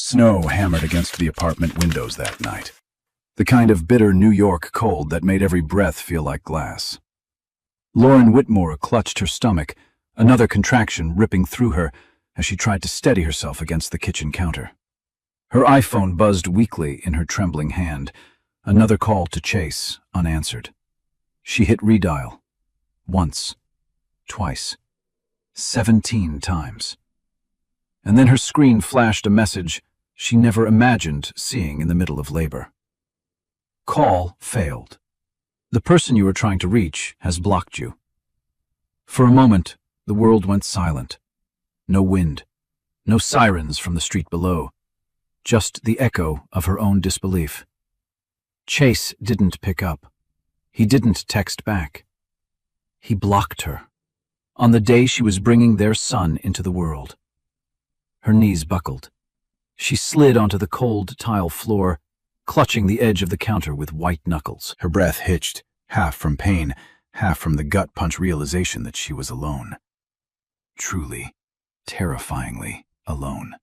Snow hammered against the apartment windows that night. The kind of bitter New York cold that made every breath feel like glass. Lauren Whitmore clutched her stomach, another contraction ripping through her as she tried to steady herself against the kitchen counter. Her iPhone buzzed weakly in her trembling hand, another call to Chase, unanswered. She hit redial. Once. Twice. 17 times. And then her screen flashed a message she never imagined seeing in the middle of labor. Call failed. The person you were trying to reach has blocked you. For a moment, the world went silent. No wind, no sirens from the street below, just the echo of her own disbelief. Chase didn't pick up. He didn't text back. He blocked her, on the day she was bringing their son into the world. Her knees buckled. She slid onto the cold tile floor, clutching the edge of the counter with white knuckles. Her breath hitched, half from pain, half from the gut-punch realization that she was alone. Truly, terrifyingly alone.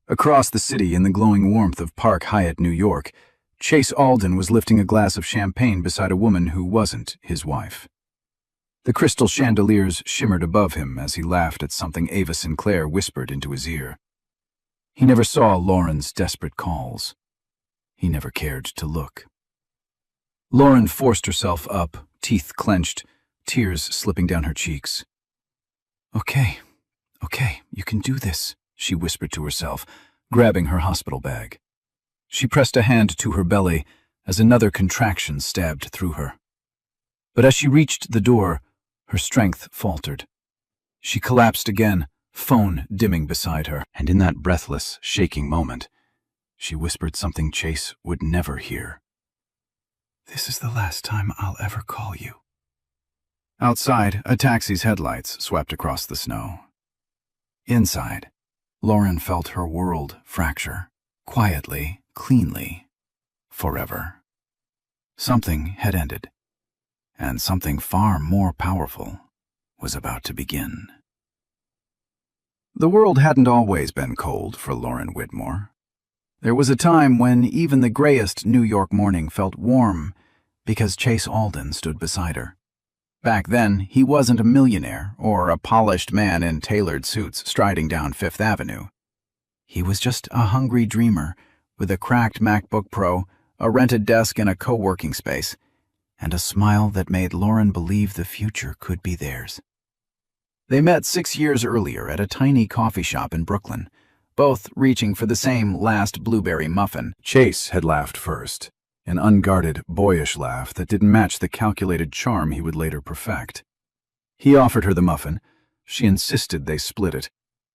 Across the city, in the glowing warmth of Park Hyatt, New York, Chase Alden was lifting a glass of champagne beside a woman who wasn't his wife. The crystal chandeliers shimmered above him as he laughed at something Ava Sinclair whispered into his ear. He never saw Lauren's desperate calls. He never cared to look. Lauren forced herself up, teeth clenched, tears slipping down her cheeks. Okay, you can do this, she whispered to herself, grabbing her hospital bag. She pressed a hand to her belly as another contraction stabbed through her. But as she reached the door, her strength faltered. She collapsed again, phone dimming beside her, and in that breathless, shaking moment, she whispered something Chase would never hear. "This is the last time I'll ever call you." Outside, a taxi's headlights swept across the snow. Inside, Lauren felt her world fracture, quietly, cleanly, forever. Something had ended, and something far more powerful was about to begin. The world hadn't always been cold for Lauren Whitmore. There was a time when even the grayest New York morning felt warm because Chase Alden stood beside her. Back then, he wasn't a millionaire or a polished man in tailored suits striding down Fifth Avenue. He was just a hungry dreamer with a cracked MacBook Pro, a rented desk in a co-working space, and a smile that made Lauren believe the future could be theirs. They met 6 years earlier at a tiny coffee shop in Brooklyn, both reaching for the same last blueberry muffin. Chase had laughed first, an unguarded, boyish laugh that didn't match the calculated charm he would later perfect. He offered her the muffin. She insisted they split it,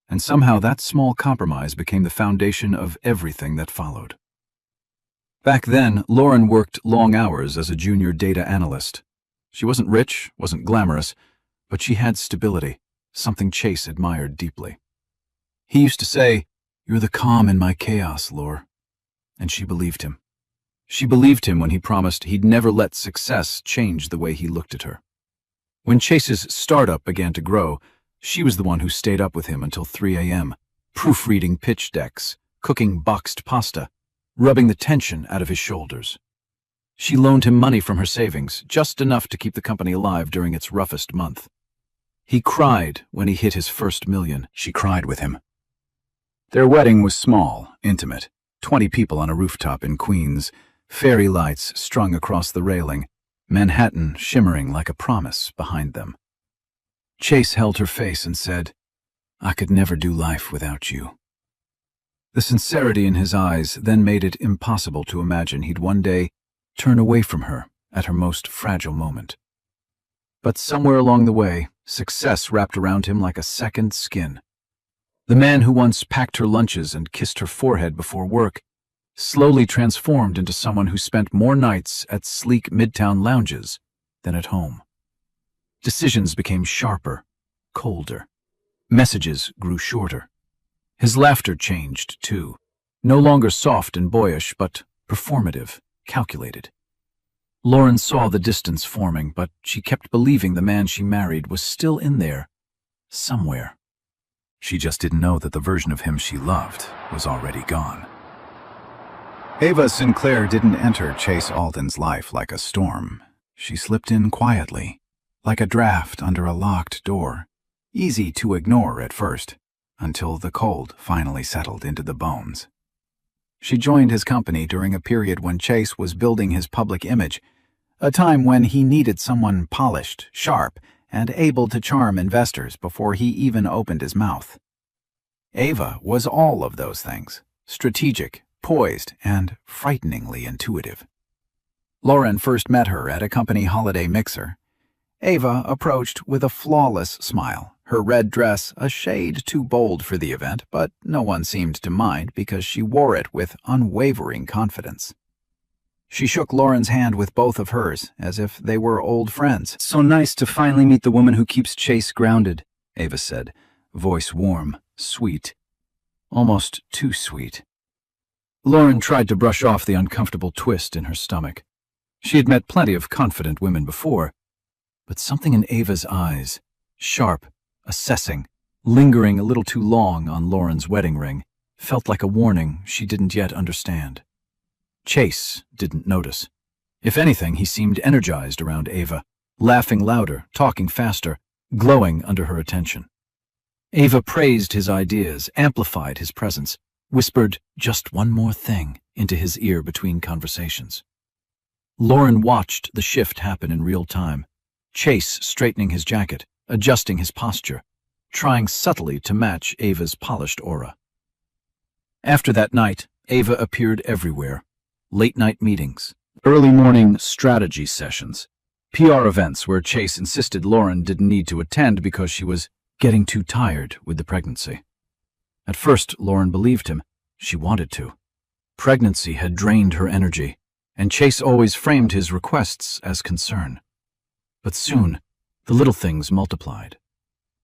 and somehow that small compromise became the foundation of everything that followed. Back then, Lauren worked long hours as a junior data analyst. She wasn't rich, wasn't glamorous, but she had stability, something Chase admired deeply. He used to say, "You're the calm in my chaos, Laur." And she believed him. She believed him when he promised he'd never let success change the way he looked at her. When Chase's startup began to grow, she was the one who stayed up with him until 3 a.m., proofreading pitch decks, cooking boxed pasta, rubbing the tension out of his shoulders. She loaned him money from her savings, just enough to keep the company alive during its roughest month. He cried when he hit his first million. She cried with him. Their wedding was small, intimate, 20 people on a rooftop in Queens, fairy lights strung across the railing, Manhattan shimmering like a promise behind them. Chase held her face and said, "I could never do life without you." The sincerity in his eyes then made it impossible to imagine he'd one day turn away from her at her most fragile moment. But somewhere along the way, success wrapped around him like a second skin. The man who once packed her lunches and kissed her forehead before work slowly transformed into someone who spent more nights at sleek midtown lounges than at home. Decisions became sharper, colder. Messages grew shorter. His laughter changed, too. No longer soft and boyish, but performative, calculated. Lauren saw the distance forming, but she kept believing the man she married was still in there, somewhere. She just didn't know that the version of him she loved was already gone. Ava Sinclair didn't enter Chase Alden's life like a storm. She slipped in quietly, like a draft under a locked door, easy to ignore at first, until the cold finally settled into the bones. She joined his company during a period when Chase was building his public image, a time when he needed someone polished, sharp, and able to charm investors before he even opened his mouth. Ava was all of those things, strategic, poised, and frighteningly intuitive. Lauren first met her at a company holiday mixer. Ava approached with a flawless smile, her red dress a shade too bold for the event, but no one seemed to mind because she wore it with unwavering confidence. She shook Lauren's hand with both of hers, as if they were old friends. "So nice to finally meet the woman who keeps Chase grounded," Ava said, voice warm, sweet, almost too sweet. Lauren tried to brush off the uncomfortable twist in her stomach. She had met plenty of confident women before, but something in Ava's eyes, sharp, assessing, lingering a little too long on Lauren's wedding ring, felt like a warning she didn't yet understand. Chase didn't notice. If anything, he seemed energized around Ava, laughing louder, talking faster, glowing under her attention. Ava praised his ideas, amplified his presence, whispered just one more thing into his ear between conversations. Lauren watched the shift happen in real time, Chase straightening his jacket, adjusting his posture, trying subtly to match Ava's polished aura. After that night, Ava appeared everywhere. Late-night meetings, early morning strategy sessions, PR events where Chase insisted Lauren didn't need to attend because she was getting too tired with the pregnancy. At first, Lauren believed him. She wanted to. Pregnancy had drained her energy, and Chase always framed his requests as concern. But soon, the little things multiplied.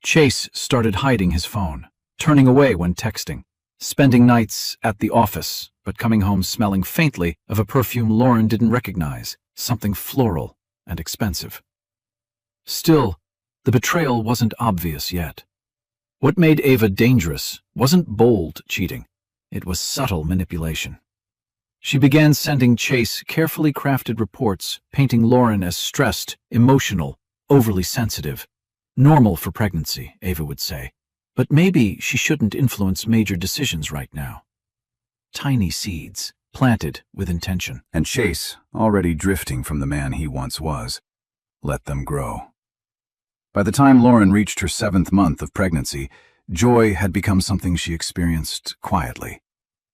Chase started hiding his phone, turning away when texting, spending nights at the office, but coming home smelling faintly of a perfume Lauren didn't recognize, something floral and expensive. Still, the betrayal wasn't obvious yet. What made Ava dangerous wasn't bold cheating. It was subtle manipulation. She began sending Chase carefully crafted reports, painting Lauren as stressed, emotional, overly sensitive. Normal for pregnancy, Ava would say. But maybe she shouldn't influence major decisions right now. Tiny seeds, planted with intention. And Chase, already drifting from the man he once was, let them grow. By the time Lauren reached her 7th month of pregnancy, joy had become something she experienced quietly,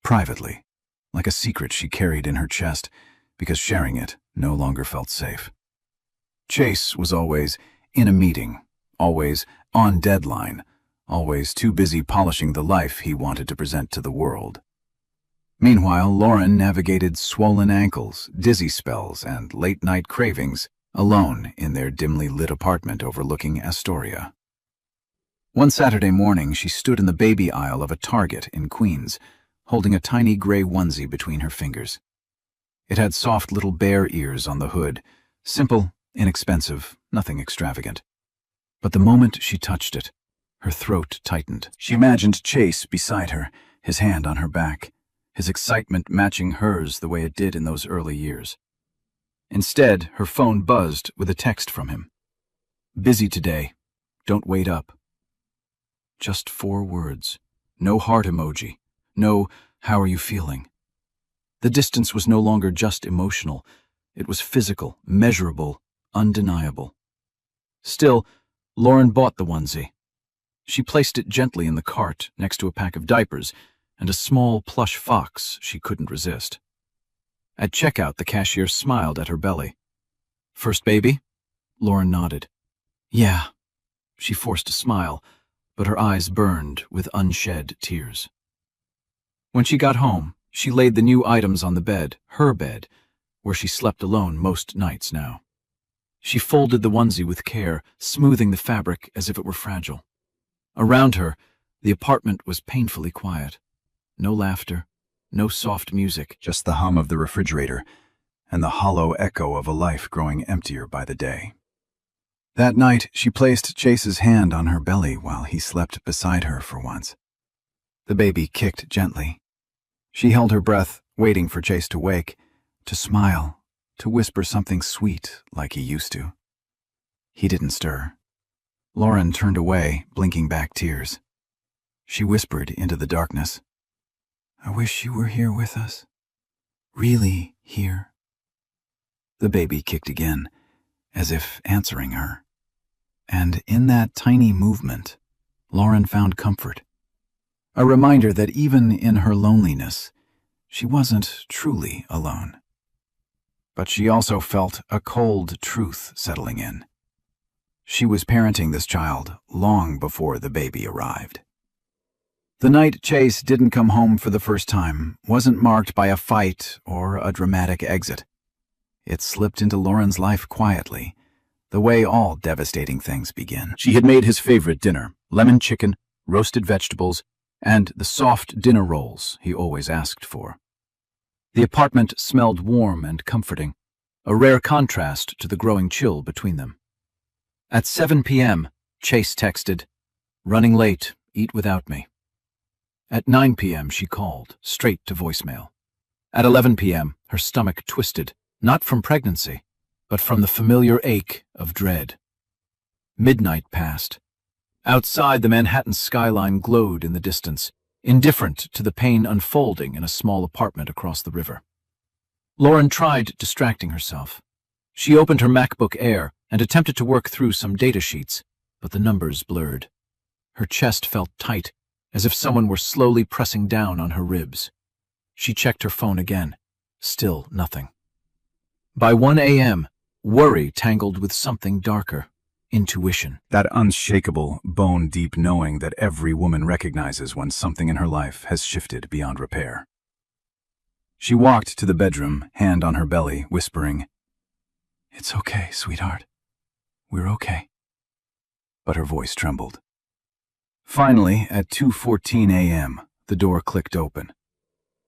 privately, like a secret she carried in her chest because sharing it no longer felt safe. Chase was always in a meeting, always on deadline, always too busy polishing the life he wanted to present to the world. Meanwhile, Lauren navigated swollen ankles, dizzy spells, and late-night cravings alone in their dimly lit apartment overlooking Astoria. One Saturday morning, she stood in the baby aisle of a Target in Queens, holding a tiny gray onesie between her fingers. It had soft little bear ears on the hood, simple, inexpensive, nothing extravagant. But the moment she touched it, her throat tightened. She imagined Chase beside her, his hand on her back, his excitement matching hers the way it did in those early years. Instead, her phone buzzed with a text from him. "Busy today. Don't wait up." Just 4 words. No heart emoji. No, "How are you feeling?" The distance was no longer just emotional. It was physical, measurable, undeniable. Still, Lauren bought the onesie. She placed it gently in the cart next to a pack of diapers and a small plush fox she couldn't resist. At checkout, the cashier smiled at her belly. "First baby?" Lauren nodded. "Yeah." She forced a smile, but her eyes burned with unshed tears. When she got home, she laid the new items on the bed, her bed, where she slept alone most nights now. She folded the onesie with care, smoothing the fabric as if it were fragile. Around her, the apartment was painfully quiet. No laughter, no soft music, just the hum of the refrigerator and the hollow echo of a life growing emptier by the day. That night, she placed Chase's hand on her belly while he slept beside her for once. The baby kicked gently. She held her breath, waiting for Chase to wake, to smile, to whisper something sweet like he used to. He didn't stir. Lauren turned away, blinking back tears. She whispered into the darkness, "I wish you were here with us. Really here." The baby kicked again, as if answering her. And in that tiny movement, Lauren found comfort. A reminder that even in her loneliness, she wasn't truly alone. But she also felt a cold truth settling in. She was parenting this child long before the baby arrived. The night Chase didn't come home for the first time wasn't marked by a fight or a dramatic exit. It slipped into Lauren's life quietly, the way all devastating things begin. She had made his favorite dinner, lemon chicken, roasted vegetables, and the soft dinner rolls he always asked for. The apartment smelled warm and comforting, a rare contrast to the growing chill between them. At 7 p.m., Chase texted, "Running late, eat without me." At 9 p.m., she called, straight to voicemail. At 11 p.m., her stomach twisted, not from pregnancy, but from the familiar ache of dread. Midnight passed. Outside, the Manhattan skyline glowed in the distance, indifferent to the pain unfolding in a small apartment across the river. Lauren tried distracting herself. She opened her MacBook Air and attempted to work through some data sheets, but the numbers blurred. Her chest felt tight, as if someone were slowly pressing down on her ribs. She checked her phone again. Still nothing. By 1 a.m., worry tangled with something darker. Intuition. That unshakable, bone-deep knowing that every woman recognizes when something in her life has shifted beyond repair. She walked to the bedroom, hand on her belly, whispering, "It's okay, sweetheart. We're okay." But her voice trembled. Finally, at 2:14 a.m., the door clicked open.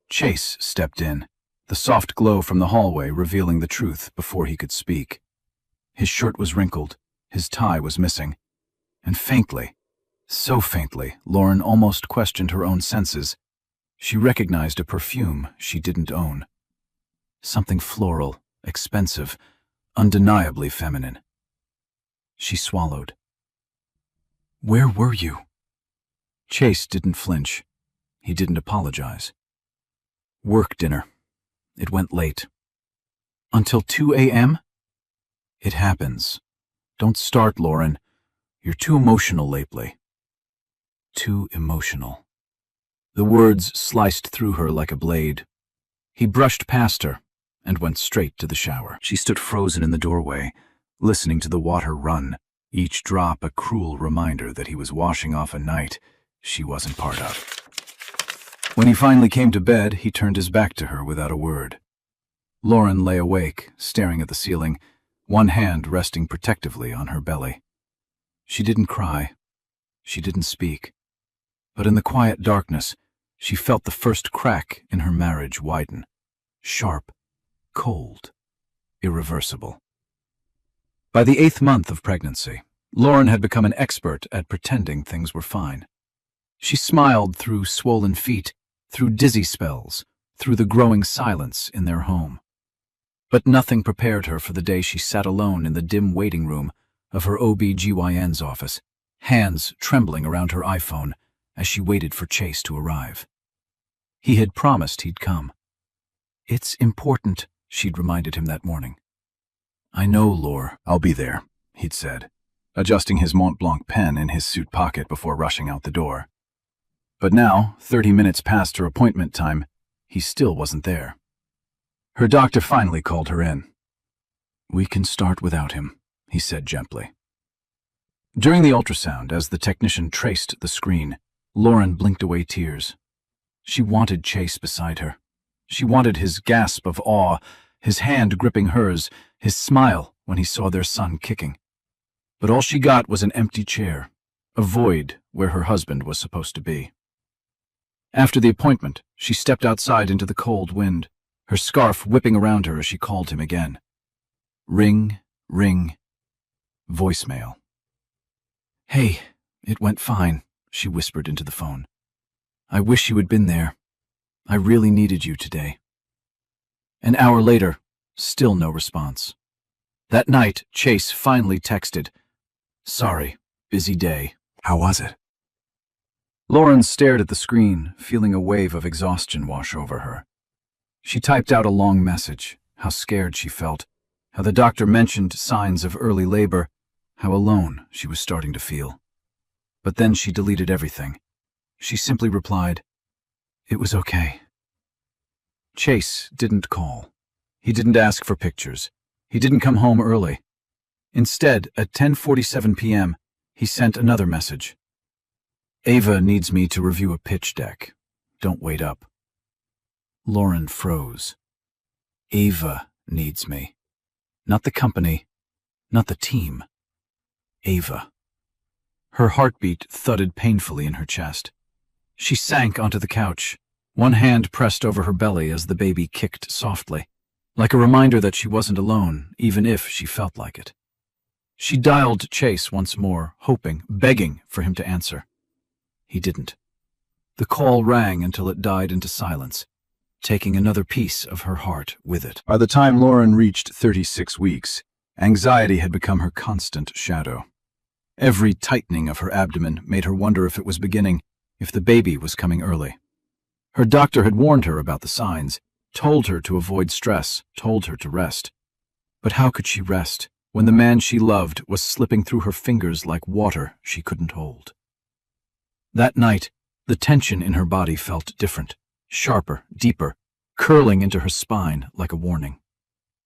Chase stepped in, the soft glow from the hallway revealing the truth before he could speak. His shirt was wrinkled, his tie was missing, and faintly, so faintly, Lauren almost questioned her own senses. She recognized a perfume she didn't own. Something floral, expensive, undeniably feminine. She swallowed. "Where were you?" Chase didn't flinch. He didn't apologize. "Work dinner. It went late." "Until 2 a.m.? "It happens. Don't start, Lauren. You're too emotional lately." Too emotional. The words sliced through her like a blade. He brushed past her and went straight to the shower. She stood frozen in the doorway, listening to the water run, each drop a cruel reminder that he was washing off a night she wasn't part of. When he finally came to bed, he turned his back to her without a word. Lauren lay awake, staring at the ceiling, one hand resting protectively on her belly. She didn't cry. She didn't speak. But in the quiet darkness, she felt the first crack in her marriage widen. Sharp, cold, irreversible. By the 8th month of pregnancy, Lauren had become an expert at pretending things were fine. She smiled through swollen feet, through dizzy spells, through the growing silence in their home. But nothing prepared her for the day she sat alone in the dim waiting room of her OB-GYN's office, hands trembling around her iPhone as she waited for Chase to arrive. He had promised he'd come. "It's important," she'd reminded him that morning. "I know, Laure. I'll be there," he'd said, adjusting his Mont Blanc pen in his suit pocket before rushing out the door. But now, 30 minutes past her appointment time, he still wasn't there. Her doctor finally called her in. "We can start without him," he said gently. During the ultrasound, as the technician traced the screen, Lauren blinked away tears. She wanted Chase beside her. She wanted his gasp of awe, his hand gripping hers, his smile when he saw their son kicking. But all she got was an empty chair, a void where her husband was supposed to be. After the appointment, she stepped outside into the cold wind, her scarf whipping around her as she called him again. Ring, ring. Voicemail. "Hey, it went fine," she whispered into the phone. "I wish you had been there. I really needed you today." An hour later, still no response. That night, Chase finally texted, "Sorry, busy day. How was it?" Lauren stared at the screen, feeling a wave of exhaustion wash over her. She typed out a long message, how scared she felt, how the doctor mentioned signs of early labor, how alone she was starting to feel. But then she deleted everything. She simply replied, "It was okay." Chase didn't call. He didn't ask for pictures. He didn't come home early. Instead, at 10:47 p.m., he sent another message. "Ava needs me to review a pitch deck. Don't wait up." Lauren froze. Ava needs me. Not the company, not the team. Ava. Her heartbeat thudded painfully in her chest. She sank onto the couch, one hand pressed over her belly as the baby kicked softly, like a reminder that she wasn't alone, even if she felt like it. She dialed Chase once more, hoping, begging for him to answer. He didn't. The call rang until it died into silence, taking another piece of her heart with it. By the time Lauren reached 36 weeks, anxiety had become her constant shadow. Every tightening of her abdomen made her wonder if it was beginning, if the baby was coming early. Her doctor had warned her about the signs, told her to avoid stress, told her to rest. But how could she rest when the man she loved was slipping through her fingers like water she couldn't hold? That night, the tension in her body felt different, sharper, deeper, curling into her spine like a warning.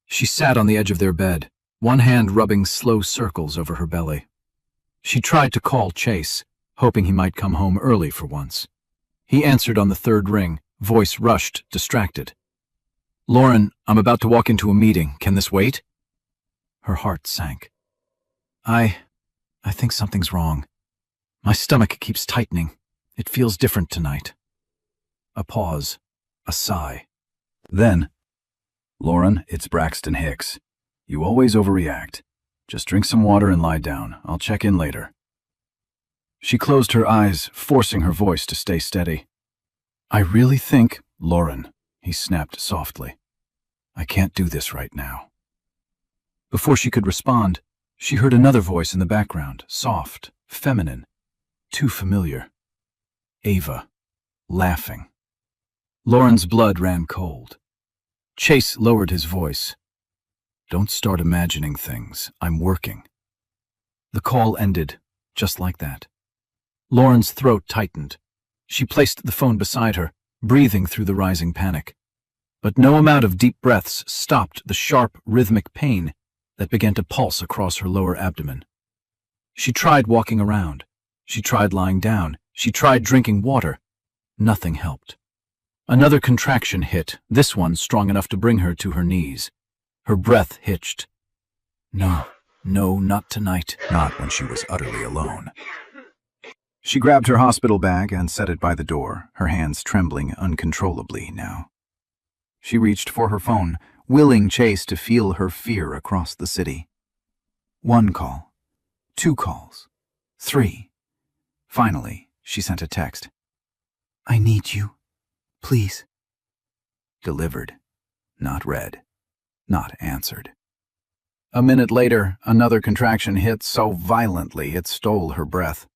She sat on the edge of their bed, one hand rubbing slow circles over her belly. She tried to call Chase, hoping he might come home early for once. He answered on the third ring, voice rushed, distracted. "Lauren, I'm about to walk into a meeting. Can this wait?" Her heart sank. I think something's wrong. My stomach keeps tightening. It feels different tonight." A pause. A sigh. Then, "Lauren, it's Braxton Hicks. You always overreact. Just drink some water and lie down. I'll check in later." She closed her eyes, forcing her voice to stay steady. "I really think, Lauren," he snapped softly. "I can't do this right now." Before she could respond, she heard another voice in the background, soft, feminine, too familiar. Ava, laughing. Lauren's blood ran cold. Chase lowered his voice. "Don't start imagining things. I'm working." The call ended, just like that. Lauren's throat tightened. She placed the phone beside her, breathing through the rising panic. But no amount of deep breaths stopped the sharp, rhythmic pain that began to pulse across her lower abdomen. She tried walking around. She tried lying down. She tried drinking water. Nothing helped. Another contraction hit, this one strong enough to bring her to her knees. Her breath hitched. No, not tonight. Not when she was utterly alone. She grabbed her hospital bag and set it by the door, her hands trembling uncontrollably now. She reached for her phone, willing Chase to feel her fear across the city. 1 call. 2 calls. 3. Finally, she sent a text. "I need you. Please." Delivered. Not read. Not answered. A minute later, another contraction hit so violently it stole her breath.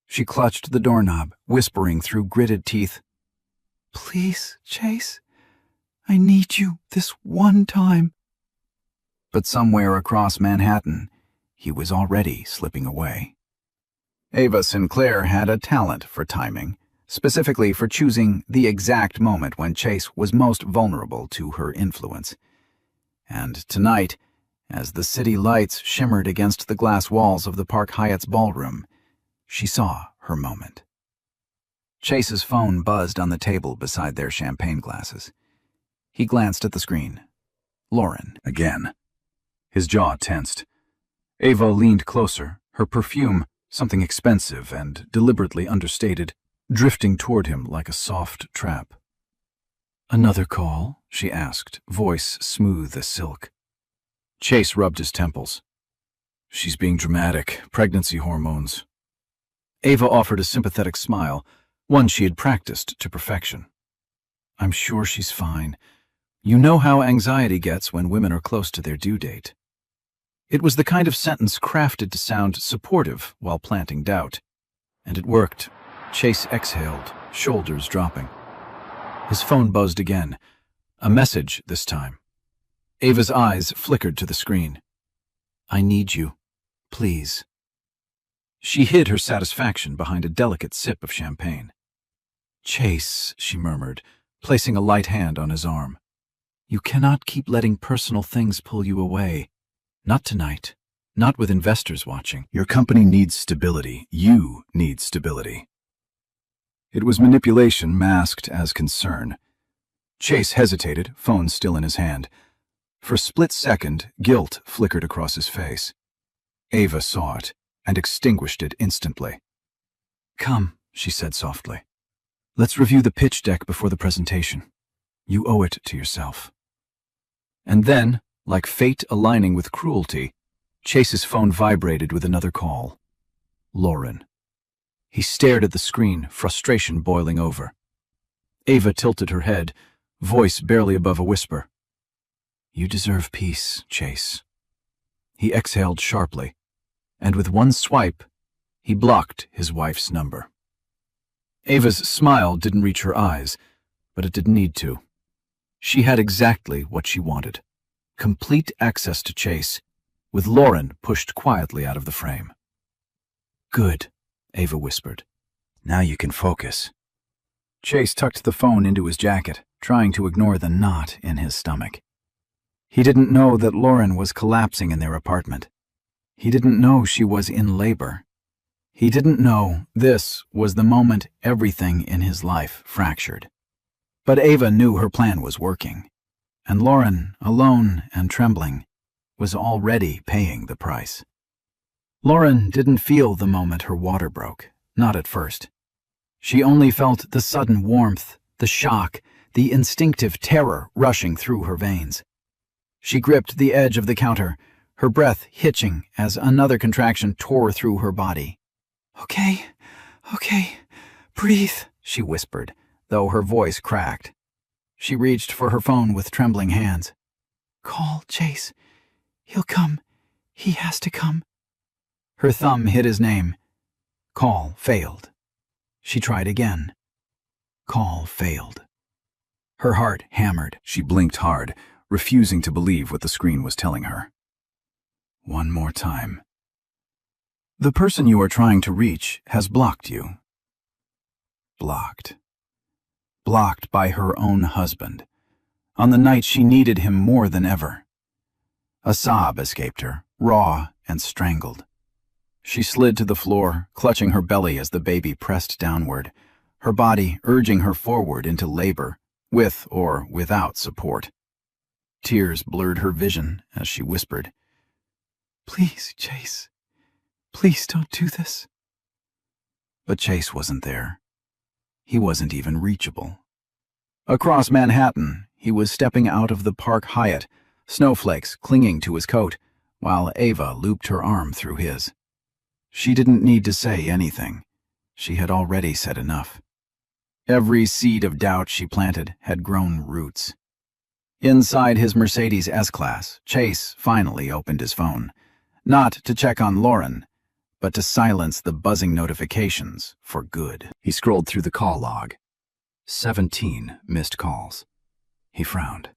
She clutched the doorknob, whispering through gritted teeth, "Please, Chase, I need you this one time." But somewhere across Manhattan, he was already slipping away. Ava Sinclair had a talent for timing, specifically for choosing the exact moment when Chase was most vulnerable to her influence. And tonight, as the city lights shimmered against the glass walls of the Park Hyatt's ballroom, she saw her moment. Chase's phone buzzed on the table beside their champagne glasses. He glanced at the screen. Lauren, again. His jaw tensed. Ava leaned closer, her perfume, something expensive and deliberately understated, drifting toward him like a soft trap. "Another call?" she asked, voice smooth as silk. Chase rubbed his temples. She's being dramatic. Pregnancy hormones. Ava offered a sympathetic smile, one she had practiced to perfection. I'm sure she's fine. You know how anxiety gets when women are close to their due date. It was the kind of sentence crafted to sound supportive while planting doubt. And it worked. Chase exhaled, shoulders dropping. His phone buzzed again. A message this time. Ava's eyes flickered to the screen. I need you. Please. She hid her satisfaction behind a delicate sip of champagne. Chase, she murmured, placing a light hand on his arm. You cannot keep letting personal things pull you away. Not tonight. Not with investors watching. Your company needs stability. You need stability. It was manipulation masked as concern. Chase hesitated, phone still in his hand. For a split second, guilt flickered across his face. Ava saw it and extinguished it instantly. Come, she said softly. Let's review the pitch deck before the presentation. You owe it to yourself. And then, like fate aligning with cruelty, Chase's phone vibrated with another call. Lauren. He stared at the screen, frustration boiling over. Ava tilted her head, voice barely above a whisper. You deserve peace, Chase. He exhaled sharply, and with one swipe, he blocked his wife's number. Ava's smile didn't reach her eyes, but it didn't need to. She had exactly what she wanted. Complete access to Chase, with Lauren pushed quietly out of the frame. Good, Ava whispered. Now you can focus. Chase tucked the phone into his jacket, trying to ignore the knot in his stomach. He didn't know that Lauren was collapsing in their apartment. He didn't know she was in labor. He didn't know this was the moment everything in his life fractured. But Ava knew her plan was working, and Lauren, alone and trembling, was already paying the price. Lauren didn't feel the moment her water broke, not at first. She only felt the sudden warmth, the shock, the instinctive terror rushing through her veins. She gripped the edge of the counter, her breath hitching as another contraction tore through her body. Okay, breathe, she whispered, though her voice cracked. She reached for her phone with trembling hands. Call Chase. He'll come. He has to come. Her thumb hit his name. Call failed. She tried again. Call failed. Her heart hammered. She blinked hard, refusing to believe what the screen was telling her. One more time. The person you are trying to reach has blocked you. Blocked. Blocked by her own husband, on the night she needed him more than ever. A sob escaped her, raw and strangled. She slid to the floor, clutching her belly as the baby pressed downward, her body urging her forward into labor, with or without support. Tears blurred her vision as she whispered, Please, Chase. Please don't do this. But Chase wasn't there. He wasn't even reachable. Across Manhattan, he was stepping out of the Park Hyatt, snowflakes clinging to his coat, while Ava looped her arm through his. She didn't need to say anything. She had already said enough. Every seed of doubt she planted had grown roots. Inside his Mercedes S-Class, Chase finally opened his phone, not to check on Lauren, but to silence the buzzing notifications for good. He scrolled through the call log. 17 missed calls. He frowned.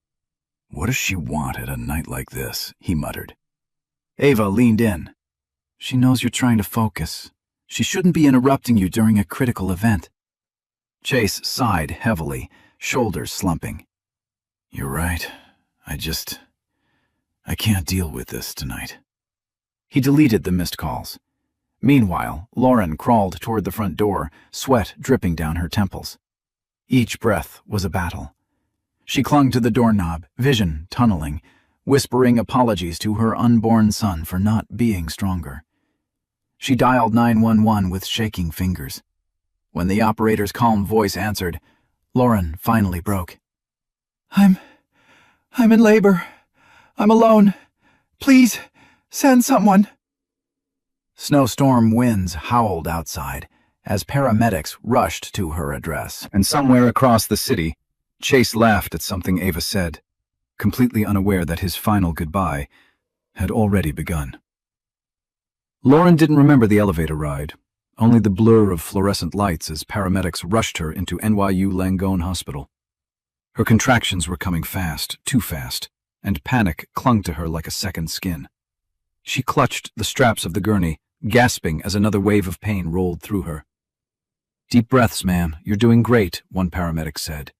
What does she want at a night like this? He muttered. Ava leaned in. She knows you're trying to focus. She shouldn't be interrupting you during a critical event. Chase sighed heavily, shoulders slumping. You're right. I can't deal with this tonight. He deleted the missed calls. Meanwhile, Lauren crawled toward the front door, sweat dripping down her temples. Each breath was a battle. She clung to the doorknob, vision tunneling, whispering apologies to her unborn son for not being stronger. She dialed 911 with shaking fingers. When the operator's calm voice answered, Lauren finally broke. I'm in labor. I'm alone. Please, send someone. Snowstorm winds howled outside as paramedics rushed to her address. And somewhere across the city, Chase laughed at something Ava said, completely unaware that his final goodbye had already begun. Lauren didn't remember the elevator ride, only the blur of fluorescent lights as paramedics rushed her into NYU Langone Hospital. Her contractions were coming fast, too fast, and panic clung to her like a second skin. She clutched the straps of the gurney, gasping as another wave of pain rolled through her. "Deep breaths, ma'am. You're doing great," one paramedic said.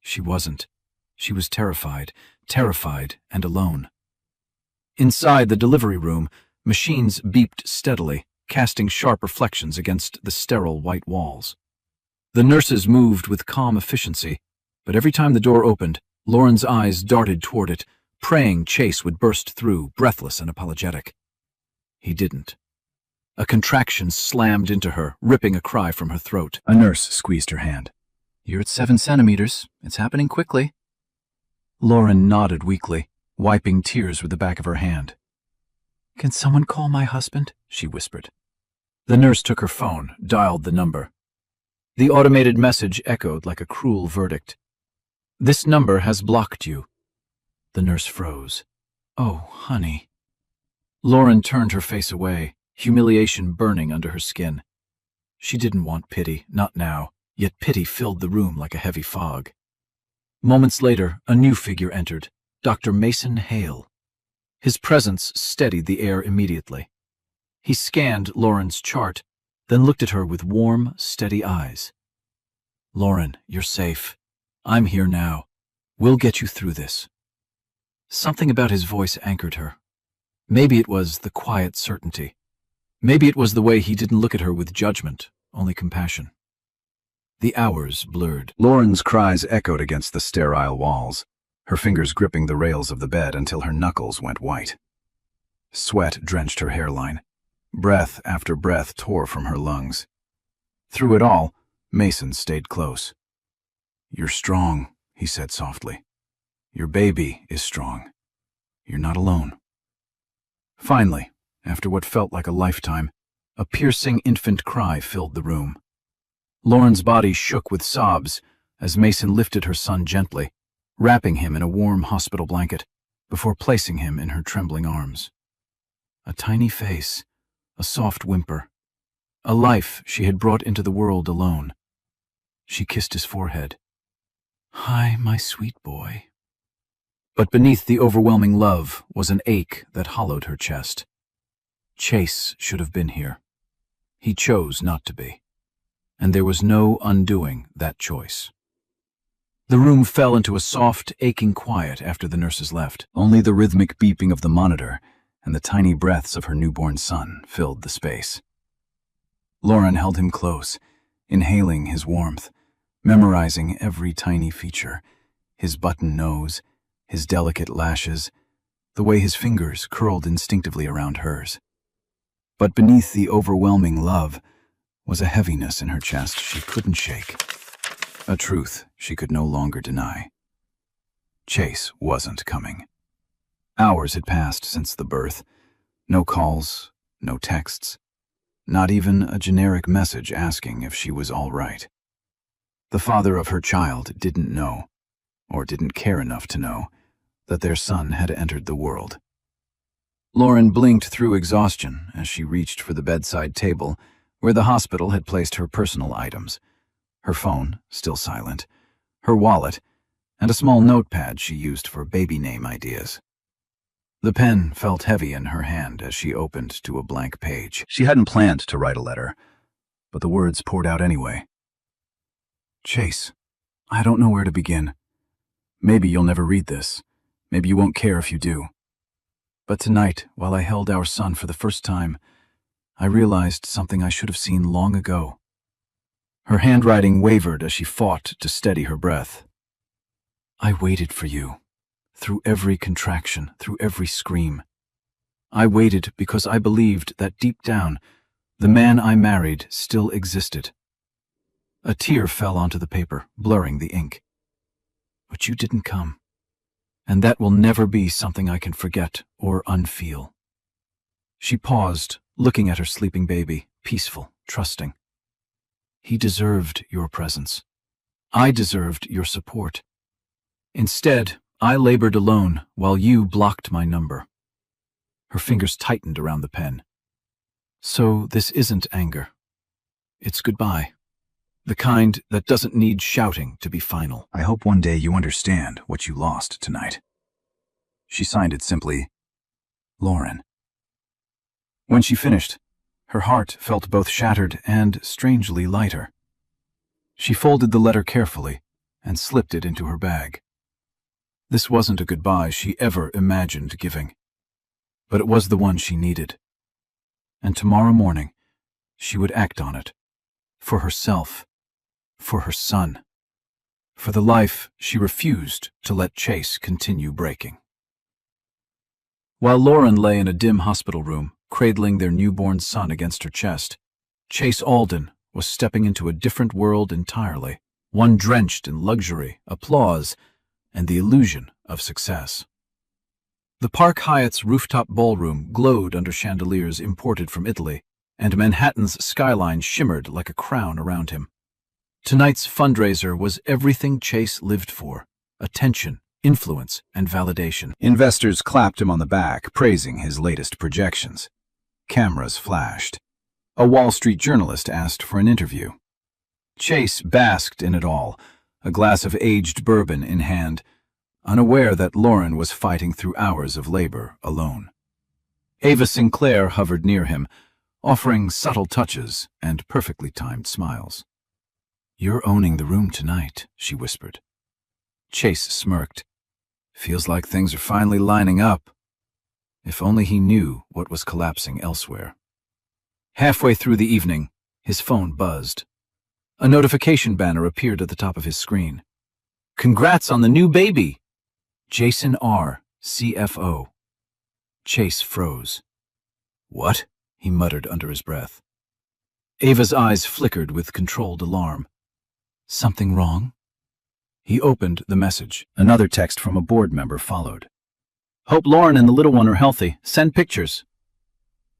She wasn't. She was terrified and alone. Inside the delivery room, machines beeped steadily, casting sharp reflections against the sterile white walls. The nurses moved with calm efficiency, but every time the door opened, Lauren's eyes darted toward it, praying Chase would burst through, breathless and apologetic. He didn't. A contraction slammed into her, ripping a cry from her throat. A nurse squeezed her hand. "You're at 7 centimeters. It's happening quickly." Lauren nodded weakly, wiping tears with the back of her hand. "Can someone call my husband?" she whispered. The nurse took her phone, dialed the number. The automated message echoed like a cruel verdict. "This number has blocked you." The nurse froze. "Oh, honey." Lauren turned her face away, humiliation burning under her skin. She didn't want pity, not now, yet pity filled the room like a heavy fog. Moments later, a new figure entered, Dr. Mason Hale. His presence steadied the air immediately. He scanned Lauren's chart, then looked at her with warm, steady eyes. "Lauren, you're safe. I'm here now. We'll get you through this." Something about his voice anchored her. Maybe it was the quiet certainty. Maybe it was the way he didn't look at her with judgment, only compassion. The hours blurred. Lauren's cries echoed against the sterile walls, her fingers gripping the rails of the bed until her knuckles went white. Sweat drenched her hairline. Breath after breath tore from her lungs. Through it all, Mason stayed close. "You're strong," he said softly. "Your baby is strong. You're not alone." Finally, after what felt like a lifetime, a piercing infant cry filled the room. Lauren's body shook with sobs as Mason lifted her son gently, wrapping him in a warm hospital blanket before placing him in her trembling arms. A tiny face, a soft whimper, a life she had brought into the world alone. She kissed his forehead. "Hi, my sweet boy." But beneath the overwhelming love was an ache that hollowed her chest. Chase should have been here. He chose not to be. And there was no undoing that choice. The room fell into a soft, aching quiet after the nurses left. Only the rhythmic beeping of the monitor and the tiny breaths of her newborn son filled the space. Lauren held him close, inhaling his warmth, memorizing every tiny feature, his button nose, his delicate lashes, the way his fingers curled instinctively around hers. But beneath the overwhelming love was a heaviness in her chest she couldn't shake, a truth she could no longer deny. Chase wasn't coming. Hours had passed since the birth. No calls, no texts, not even a generic message asking if she was all right. The father of her child didn't know, or didn't care enough to know, that their son had entered the world. Lauren blinked through exhaustion as she reached for the bedside table where the hospital had placed her personal items, her phone, still silent, her wallet, and a small notepad she used for baby name ideas. The pen felt heavy in her hand as she opened to a blank page. She hadn't planned to write a letter, but the words poured out anyway. "Chase, I don't know where to begin. Maybe you'll never read this. Maybe you won't care if you do. But tonight, while I held our son for the first time, I realized something I should have seen long ago." Her handwriting wavered as she fought to steady her breath. "I waited for you, through every contraction, through every scream. I waited because I believed that deep down, the man I married still existed." A tear fell onto the paper, blurring the ink. "But you didn't come, and that will never be something I can forget or unfeel." She paused, looking at her sleeping baby, peaceful, trusting. He deserved your presence. I deserved your support. Instead, I labored alone while you blocked my number. Her fingers tightened around the pen. So this isn't anger. It's goodbye. The kind that doesn't need shouting to be final. I hope one day you understand what you lost tonight. She signed it simply, Lauren. When she finished, her heart felt both shattered and strangely lighter. She folded the letter carefully and slipped it into her bag. This wasn't a goodbye she ever imagined giving, but it was the one she needed. And tomorrow morning, she would act on it. For herself. For her son. For the life she refused to let Chase continue breaking. While Lauren lay in a dim hospital room, cradling their newborn son against her chest, Chase Alden was stepping into a different world entirely, one drenched in luxury, applause, and the illusion of success. The Park Hyatt's rooftop ballroom glowed under chandeliers imported from Italy, and Manhattan's skyline shimmered like a crown around him. Tonight's fundraiser was everything Chase lived for: attention, influence, and validation. Investors clapped him on the back, praising his latest projections. Cameras flashed. A Wall Street journalist asked for an interview. Chase basked in it all, a glass of aged bourbon in hand, unaware that Lauren was fighting through hours of labor alone. Ava Sinclair hovered near him, offering subtle touches and perfectly timed smiles. "You're owning the room tonight," she whispered. Chase smirked. "Feels like things are finally lining up." If only he knew what was collapsing elsewhere. Halfway through the evening, his phone buzzed. A notification banner appeared at the top of his screen. "Congrats on the new baby! Jason R., CFO." Chase froze. "What?" he muttered under his breath. Ava's eyes flickered with controlled alarm. "Something wrong?" He opened the message. Another text from a board member followed. "Hope Lauren and the little one are healthy. Send pictures."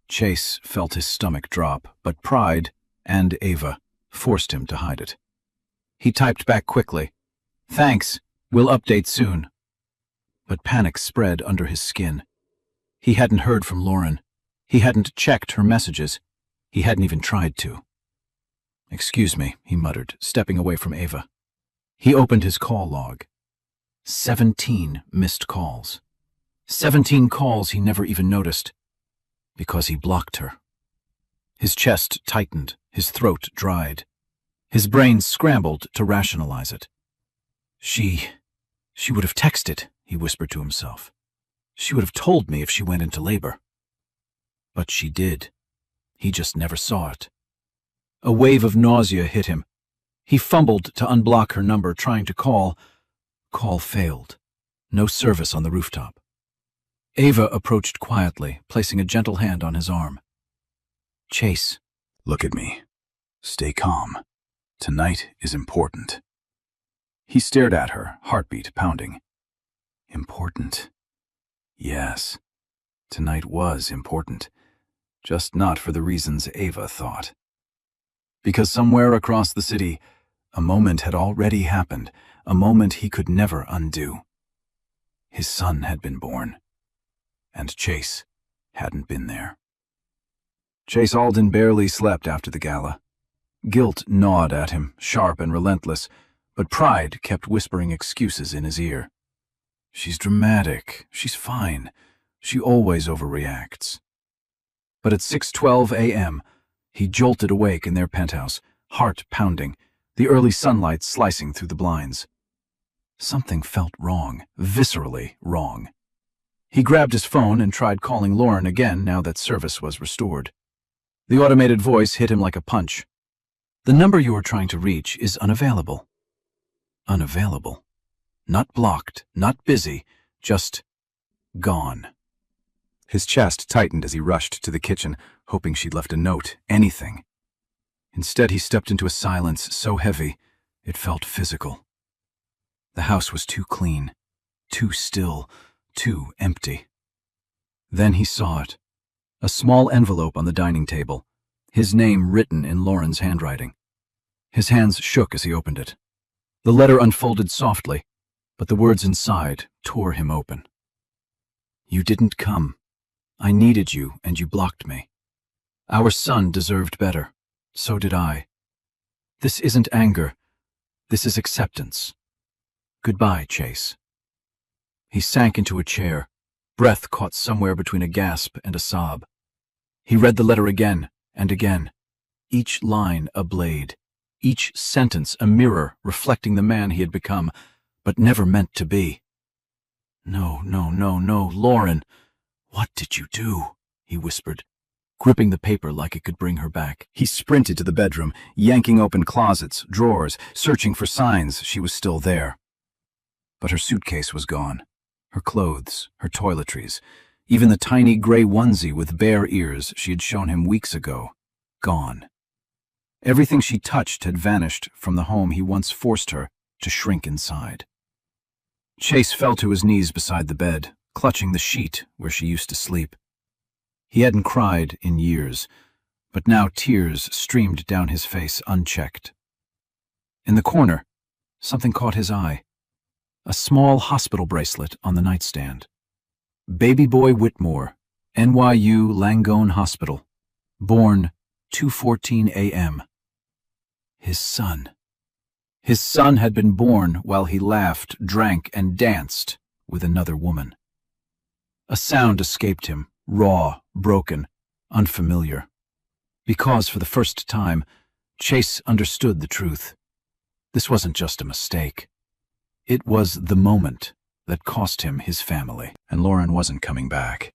Chase felt his stomach drop, but pride, and Ava, forced him to hide it. He typed back quickly, "Thanks, we'll update soon." But panic spread under his skin. He hadn't heard from Lauren. He hadn't checked her messages. He hadn't even tried to. "Excuse me," he muttered, stepping away from Ava. He opened his call log. 17 missed calls. 17 calls he never even noticed. Because he blocked her. His chest tightened, his throat dried. His brain scrambled to rationalize it. She would have texted, he whispered to himself. She would have told me if she went into labor. But she did. He just never saw it. A wave of nausea hit him. He fumbled to unblock her number, trying to call. Call failed. No service on the rooftop. Ava approached quietly, placing a gentle hand on his arm. "Chase." "Look at me. Stay calm. Tonight is important." He stared at her, heartbeat pounding. Important. Yes, tonight was important, just not for the reasons Ava thought. Because somewhere across the city, a moment had already happened, a moment he could never undo. His son had been born, and Chase hadn't been there. Chase Alden barely slept after the gala. Guilt gnawed at him, sharp and relentless, but pride kept whispering excuses in his ear. "She's dramatic. She's fine. She always overreacts." But at 6:12 a.m., he jolted awake in their penthouse, heart pounding, the early sunlight slicing through the blinds. Something felt wrong, viscerally wrong. He grabbed his phone and tried calling Lauren again now that service was restored. The automated voice hit him like a punch. "The number you are trying to reach is unavailable." Unavailable. Not blocked, not busy, just gone. His chest tightened as he rushed to the kitchen, hoping she'd left a note, anything. Instead, he stepped into a silence so heavy, it felt physical. The house was too clean, too still, too empty. Then he saw it. A small envelope on the dining table, his name written in Lauren's handwriting. His hands shook as he opened it. The letter unfolded softly, but the words inside tore him open. You didn't come. I needed you, and you blocked me. Our son deserved better. So did I. This isn't anger. This is acceptance. Goodbye, Chase. He sank into a chair, breath caught somewhere between a gasp and a sob. He read the letter again and again, each line a blade, each sentence a mirror reflecting the man he had become, but never meant to be. No, Lauren. What did you do? He whispered, gripping the paper like it could bring her back. He sprinted to the bedroom, yanking open closets, drawers, searching for signs she was still there. But her suitcase was gone. Her clothes, her toiletries, even the tiny gray onesie with bare ears she had shown him weeks ago, gone. Everything she touched had vanished from the home he once forced her to shrink inside. Chase fell to his knees beside the bed, clutching the sheet where she used to sleep. He hadn't cried in years, but now tears streamed down his face unchecked. In the corner, something caught his eye. A small hospital bracelet on the nightstand. Baby Boy Whitmore, NYU Langone Hospital. Born 2:14 a.m. His son. His son had been born while he laughed, drank, and danced with another woman. A sound escaped him, raw, broken, unfamiliar. Because for the first time, Chase understood the truth. This wasn't just a mistake. It was the moment that cost him his family, and Lauren wasn't coming back.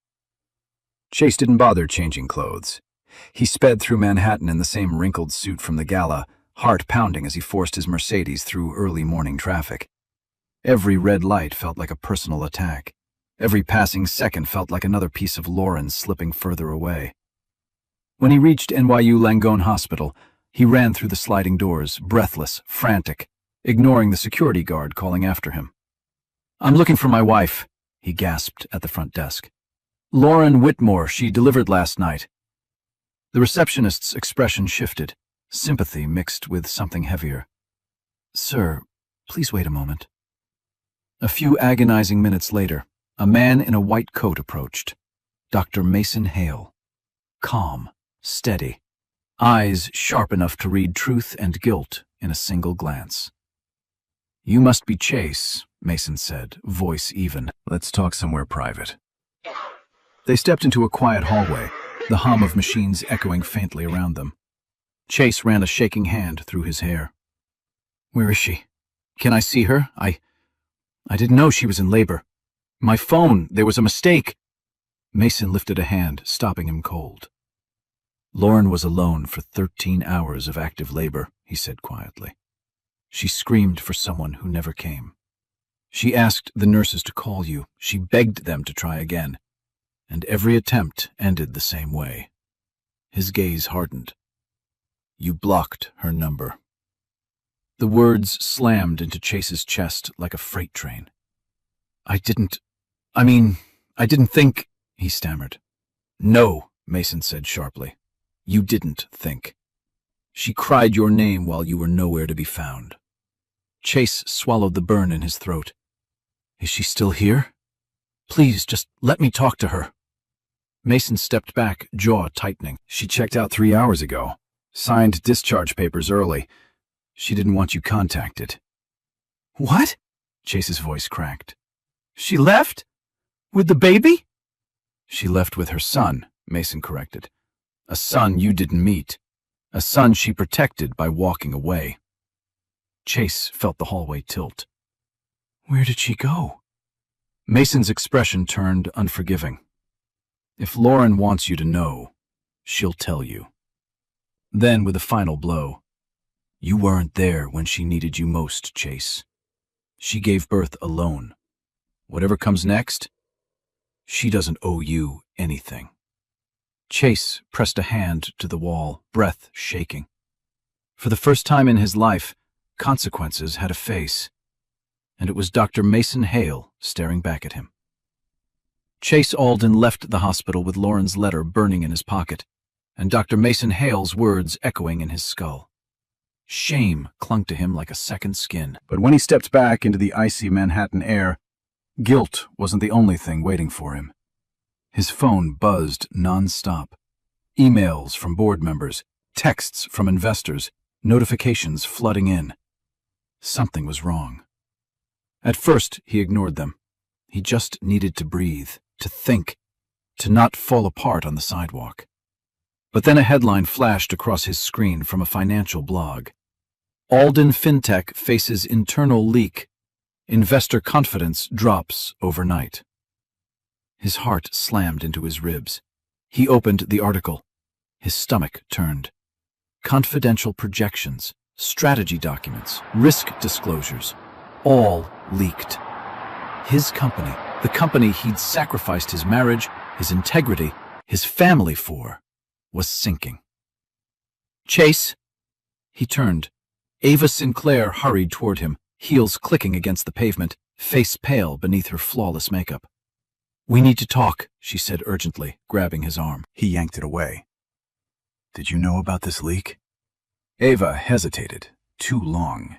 Chase didn't bother changing clothes. He sped through Manhattan in the same wrinkled suit from the gala, heart pounding as he forced his Mercedes through early morning traffic. Every red light felt like a personal attack. Every passing second felt like another piece of Lauren slipping further away. When he reached NYU Langone Hospital, he ran through the sliding doors, breathless, frantic, ignoring the security guard calling after him. I'm looking for my wife, he gasped at the front desk. Lauren Whitmore, she delivered last night. The receptionist's expression shifted, sympathy mixed with something heavier. Sir, please wait a moment. A few agonizing minutes later, a man in a white coat approached. Dr. Mason Hale. Calm, steady, eyes sharp enough to read truth and guilt in a single glance. You must be Chase, Mason said, voice even. Let's talk somewhere private. They stepped into a quiet hallway, the hum of machines echoing faintly around them. Chase ran a shaking hand through his hair. Where is she? Can I see her? I didn't know she was in labor. My phone, there was a mistake. Mason lifted a hand, stopping him cold. Lauren was alone for 13 hours of active labor, he said quietly. She screamed for someone who never came. She asked the nurses to call you. She begged them to try again. And every attempt ended the same way. His gaze hardened. You blocked her number. The words slammed into Chase's chest like a freight train. I didn't think, he stammered. No, Mason said sharply. You didn't think. She cried your name while you were nowhere to be found. Chase swallowed the burn in his throat. Is she still here? Please, just let me talk to her. Mason stepped back, jaw tightening. She checked out 3 hours ago. Signed discharge papers early. She didn't want you contacted. What? Chase's voice cracked. She left? With the baby? She left with her son, Mason corrected. A son you didn't meet. A son she protected by walking away. Chase felt the hallway tilt. Where did she go? Mason's expression turned unforgiving. If Lauren wants you to know, she'll tell you. Then, with a final blow, you weren't there when she needed you most, Chase. She gave birth alone. Whatever comes next, she doesn't owe you anything. Chase pressed a hand to the wall, breath shaking. For the first time in his life, consequences had a face, and it was Dr. Mason Hale staring back at him. Chase Alden left the hospital with Lauren's letter burning in his pocket, and Dr. Mason Hale's words echoing in his skull. Shame clung to him like a second skin. But when he stepped back into the icy Manhattan air, guilt wasn't the only thing waiting for him. His phone buzzed non-stop. Emails from board members, texts from investors, notifications flooding in. Something was wrong. At first, he ignored them. He just needed to breathe, to think, to not fall apart on the sidewalk. But then a headline flashed across his screen from a financial blog. Alden FinTech faces internal leak. Investor confidence drops overnight. His heart slammed into his ribs. He opened the article. His stomach turned. Confidential projections, strategy documents, risk disclosures, all leaked. His company, the company he'd sacrificed his marriage, his integrity, his family for, was sinking. Chase! He turned. Ava Sinclair hurried toward him, heels clicking against the pavement, face pale beneath her flawless makeup. "We need to talk," she said urgently, grabbing his arm. He yanked it away. "Did you know about this leak?" Ava hesitated, too long,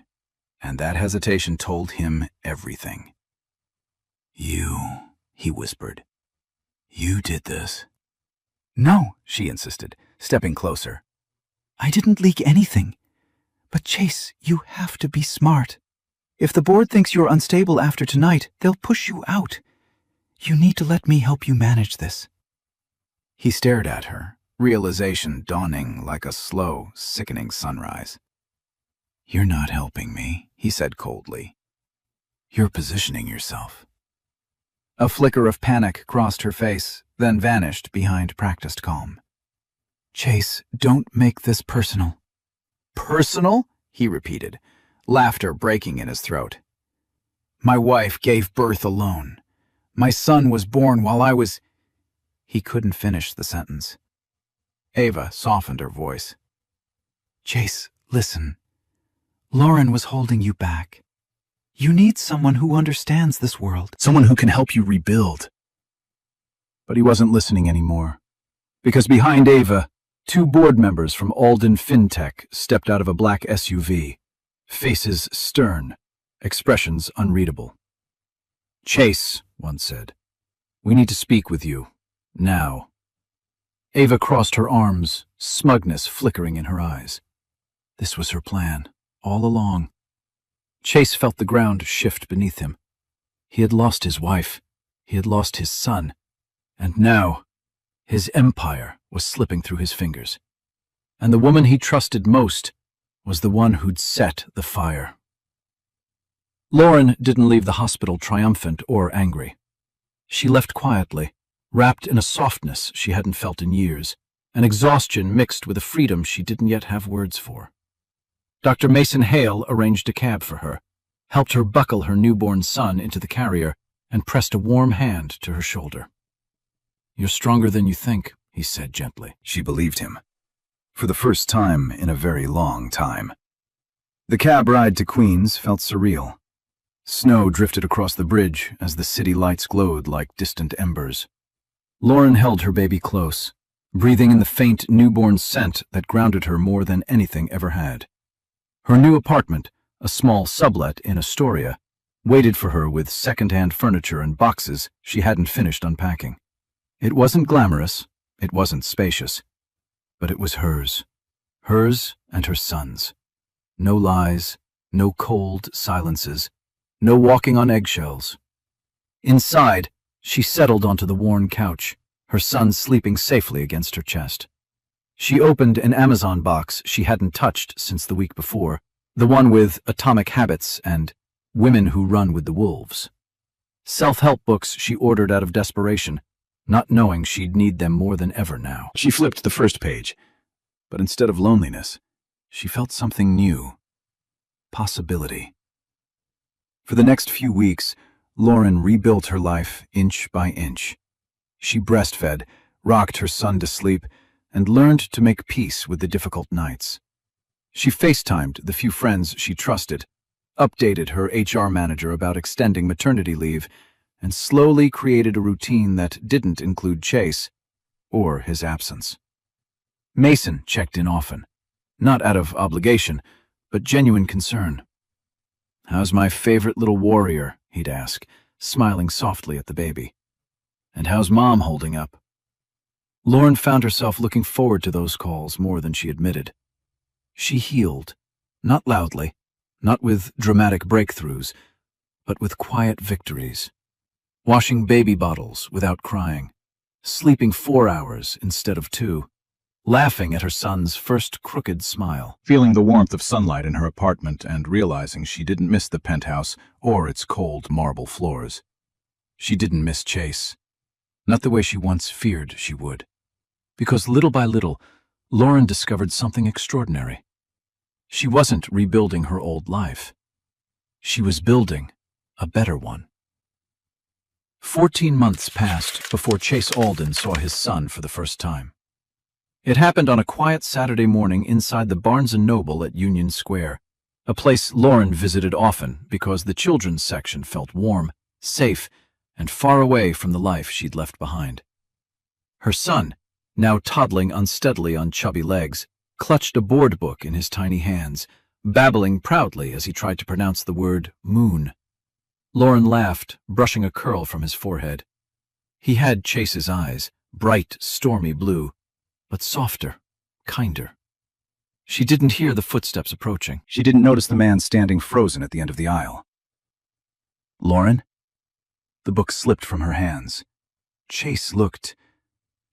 and that hesitation told him everything. "You," he whispered. "You did this." "No," she insisted, stepping closer. "I didn't leak anything. But Chase, you have to be smart. If the board thinks you're unstable after tonight, they'll push you out. You need to let me help you manage this." He stared at her, realization dawning like a slow, sickening sunrise. "You're not helping me," he said coldly. "You're positioning yourself." A flicker of panic crossed her face, then vanished behind practiced calm. "Chase, don't make this personal." "Personal?" he repeated, laughter breaking in his throat. "My wife gave birth alone. My son was born while I was—" He couldn't finish the sentence. Ava softened her voice. "Chase, listen. Lauren was holding you back. You need someone who understands this world. Someone who can help you rebuild." But he wasn't listening anymore, because behind Ava, 2 board members from Alden FinTech stepped out of a black SUV, faces stern, expressions unreadable. "Chase," one said, "we need to speak with you, now." Ava crossed her arms, smugness flickering in her eyes. This was her plan, all along. Chase felt the ground shift beneath him. He had lost his wife, he had lost his son, and now his empire was slipping through his fingers. And the woman he trusted most was the one who'd set the fire. Lauren didn't leave the hospital triumphant or angry. She left quietly, wrapped in a softness she hadn't felt in years, an exhaustion mixed with a freedom she didn't yet have words for. Dr. Mason Hale arranged a cab for her, helped her buckle her newborn son into the carrier, and pressed a warm hand to her shoulder. "You're stronger than you think," he said gently. She believed him. For the first time in a very long time. The cab ride to Queens felt surreal. Snow drifted across the bridge as the city lights glowed like distant embers. Lauren held her baby close, breathing in the faint newborn scent that grounded her more than anything ever had. Her new apartment, a small sublet in Astoria, waited for her with second-hand furniture and boxes she hadn't finished unpacking. It wasn't glamorous, it wasn't spacious, but it was hers. Hers and her son's. No lies, no cold silences, no walking on eggshells. Inside, she settled onto the worn couch, her son sleeping safely against her chest. She opened an Amazon box she hadn't touched since the week before, the one with Atomic Habits and Women Who Run with the Wolves. Self-help books she ordered out of desperation, not knowing she'd need them more than ever now. She flipped the first page, but instead of loneliness, she felt something new. Possibility. For the next few weeks, Lauren rebuilt her life inch by inch. She breastfed, rocked her son to sleep, and learned to make peace with the difficult nights. She FaceTimed the few friends she trusted, updated her HR manager about extending maternity leave, and slowly created a routine that didn't include Chase or his absence. Mason checked in often, not out of obligation, but genuine concern. "How's my favorite little warrior?" he'd ask, smiling softly at the baby. "And how's Mom holding up?" Lauren found herself looking forward to those calls more than she admitted. She healed, not loudly, not with dramatic breakthroughs, but with quiet victories. Washing baby bottles without crying, sleeping 4 hours instead of 2, laughing at her son's first crooked smile. Feeling the warmth of sunlight in her apartment and realizing she didn't miss the penthouse or its cold marble floors. She didn't miss Chase. Not the way she once feared she would. Because little by little, Lauren discovered something extraordinary. She wasn't rebuilding her old life. She was building a better one. 14 months passed before Chase Alden saw his son for the first time. It happened on a quiet Saturday morning inside the Barnes & Noble at Union Square, a place Lauren visited often because the children's section felt warm, safe, and far away from the life she'd left behind. Her son, now toddling unsteadily on chubby legs, clutched a board book in his tiny hands, babbling proudly as he tried to pronounce the word moon. Lauren laughed, brushing a curl from his forehead. He had Chase's eyes, bright, stormy blue, but softer, kinder. She didn't hear the footsteps approaching. She didn't notice the man standing frozen at the end of the aisle. "Lauren?" The book slipped from her hands. Chase looked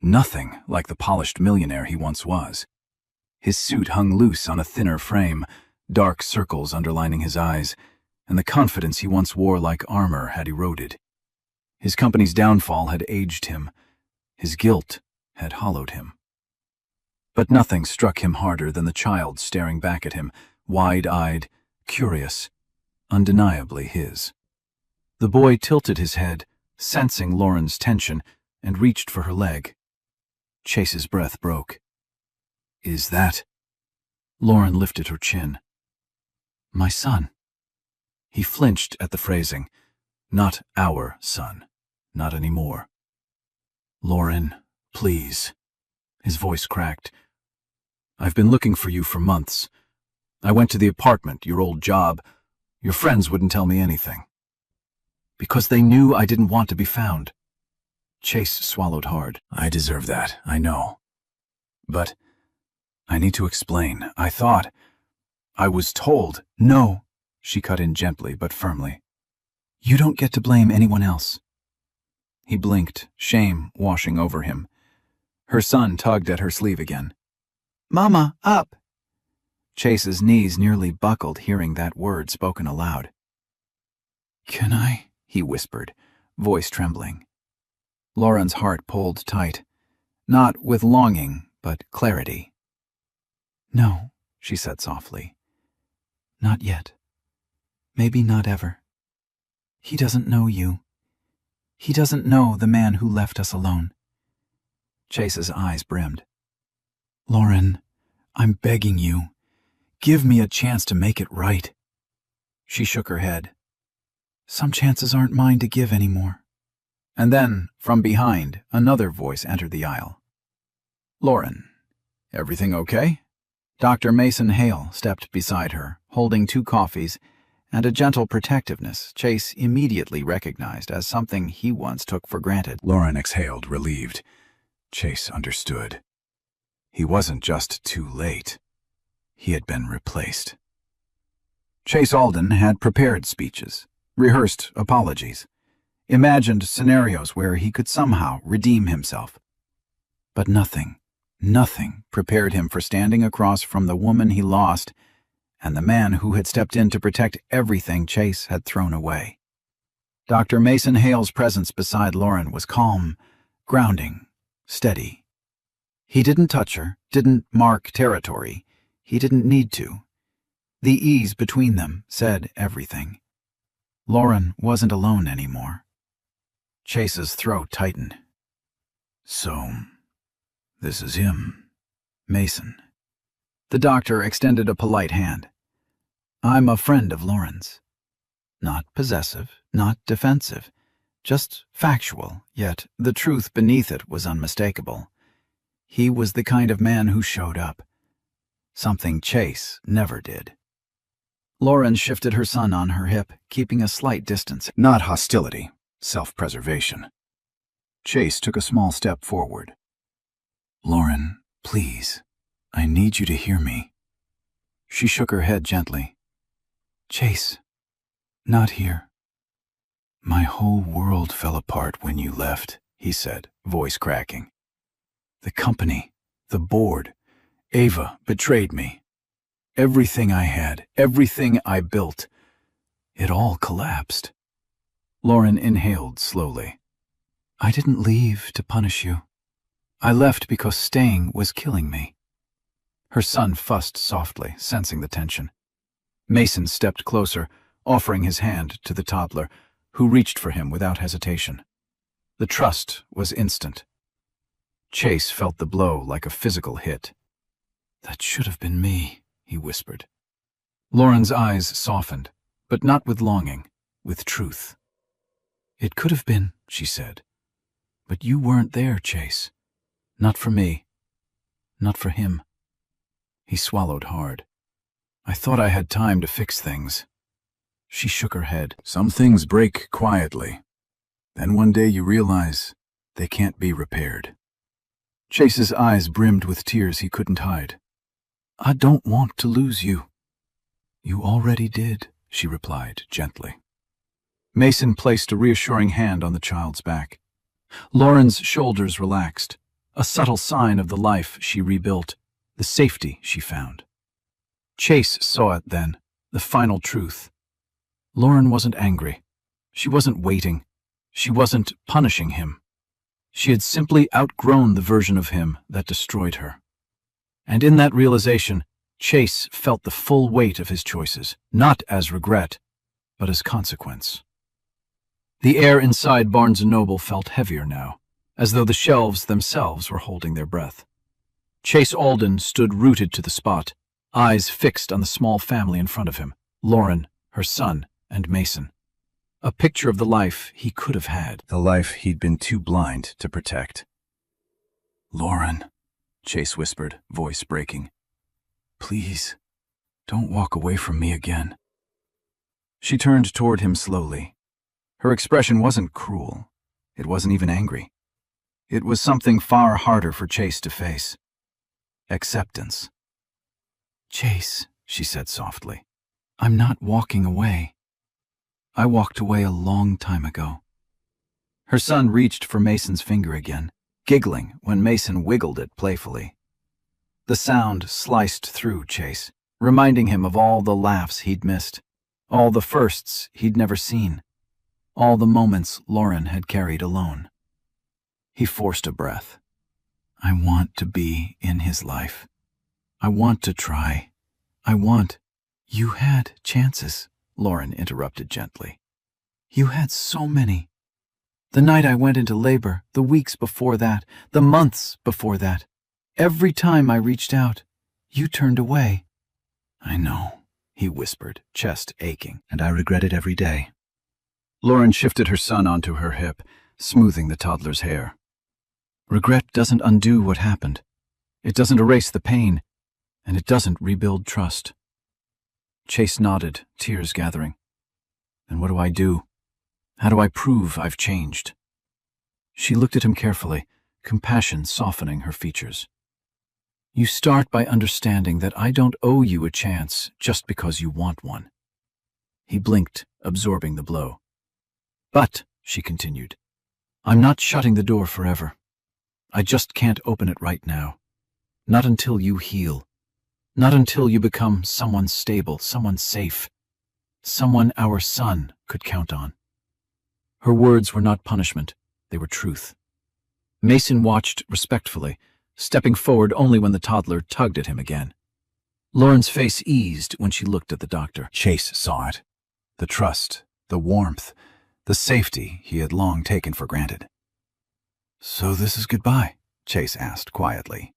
nothing like the polished millionaire he once was. His suit hung loose on a thinner frame, dark circles underlining his eyes, and the confidence he once wore like armor had eroded. His company's downfall had aged him. His guilt had hollowed him. But nothing struck him harder than the child staring back at him, wide-eyed, curious, undeniably his. The boy tilted his head, sensing Lauren's tension, and reached for her leg. Chase's breath broke. "Is that—" Lauren lifted her chin. "My son." He flinched at the phrasing. Not our son. Not anymore. "Lauren, please." His voice cracked. "I've been looking for you for months. I went to the apartment, your old job. Your friends wouldn't tell me anything. Because they knew I didn't want to be found." Chase swallowed hard. "I deserve that, I know. But I need to explain. I was told—" "No," she cut in gently but firmly. "You don't get to blame anyone else." He blinked, shame washing over him. Her son tugged at her sleeve again. "Mama, up!" Chase's knees nearly buckled hearing that word spoken aloud. "Can I?" he whispered, voice trembling. Lauren's heart pulled tight, not with longing, but clarity. "No," she said softly. "Not yet. Maybe not ever. He doesn't know you. He doesn't know the man who left us alone." Chase's eyes brimmed. "Lauren, I'm begging you. Give me a chance to make it right." She shook her head. "Some chances aren't mine to give anymore." And then, from behind, another voice entered the aisle. "Lauren, everything okay?" Dr. Mason Hale stepped beside her, holding 2 coffees and a gentle protectiveness Chase immediately recognized as something he once took for granted. Lauren exhaled, relieved. Chase understood. He wasn't just too late. He had been replaced. Chase Alden had prepared speeches, rehearsed apologies, imagined scenarios where he could somehow redeem himself. But nothing prepared him for standing across from the woman he lost and the man who had stepped in to protect everything Chase had thrown away. Dr. Mason Hale's presence beside Lauren was calm, grounding, steady. He didn't touch her, didn't mark territory. He didn't need to. The ease between them said everything. Lauren wasn't alone anymore. Chase's throat tightened. "So, this is him, Mason." The doctor extended a polite hand. "I'm a friend of Lauren's. Not possessive, not defensive, just factual, yet the truth beneath it was unmistakable. He was the kind of man who showed up. Something Chase never did. Lauren shifted her son on her hip, keeping a slight distance. Not hostility, self-preservation. Chase took a small step forward. Lauren, please, I need you to hear me. She shook her head gently. Chase, not here. My whole world fell apart when you left, he said, voice cracking. The company, the board, Ava betrayed me. Everything I had, everything I built, it all collapsed. Lauren inhaled slowly. I didn't leave to punish you. I left because staying was killing me. Her son fussed softly, sensing the tension. Mason stepped closer, offering his hand to the toddler, who reached for him without hesitation. The trust was instant. Chase felt the blow like a physical hit. That should have been me, he whispered. Lauren's eyes softened, but not with longing, with truth. It could have been, she said. But you weren't there, Chase. Not for me. Not for him. He swallowed hard. I thought I had time to fix things. She shook her head. Some things break quietly. Then one day you realize they can't be repaired. Chase's eyes brimmed with tears he couldn't hide. I don't want to lose you. You already did, she replied gently. Mason placed a reassuring hand on the child's back. Lauren's shoulders relaxed, a subtle sign of the life she rebuilt, the safety she found. Chase saw it then, the final truth. Lauren wasn't angry. She wasn't waiting. She wasn't punishing him. She had simply outgrown the version of him that destroyed her. And in that realization, Chase felt the full weight of his choices, not as regret, but as consequence. The air inside Barnes & Noble felt heavier now, as though the shelves themselves were holding their breath. Chase Alden stood rooted to the spot, eyes fixed on the small family in front of him, Lauren, her son, and Mason. A picture of the life he could have had. The life he'd been too blind to protect. Lauren, Chase whispered, voice breaking. Please, don't walk away from me again. She turned toward him slowly. Her expression wasn't cruel. It wasn't even angry. It was something far harder for Chase to face. Acceptance. Chase, she said softly, I'm not walking away. I walked away a long time ago. Her son reached for Mason's finger again, giggling when Mason wiggled it playfully. The sound sliced through Chase, reminding him of all the laughs he'd missed, all the firsts he'd never seen, all the moments Lauren had carried alone. He forced a breath. I want to be in his life. I want to try. You had chances, Lauren interrupted gently. You had so many. The night I went into labor, the weeks before that, the months before that. Every time I reached out, you turned away. I know, he whispered, chest aching, and I regret it every day. Lauren shifted her son onto her hip, smoothing the toddler's hair. Regret doesn't undo what happened. It doesn't erase the pain, and it doesn't rebuild trust. Chase nodded, tears gathering. Then what do I do? How do I prove I've changed? She looked at him carefully, compassion softening her features. You start by understanding that I don't owe you a chance just because you want one. He blinked, absorbing the blow. But, she continued, I'm not shutting the door forever. I just can't open it right now. Not until you heal. Not until you become someone stable, someone safe, someone our son could count on. Her words were not punishment, they were truth. Mason watched respectfully, stepping forward only when the toddler tugged at him again. Lauren's face eased when she looked at the doctor. Chase saw it. The trust, the warmth, the safety he had long taken for granted. So this is goodbye? Chase asked quietly.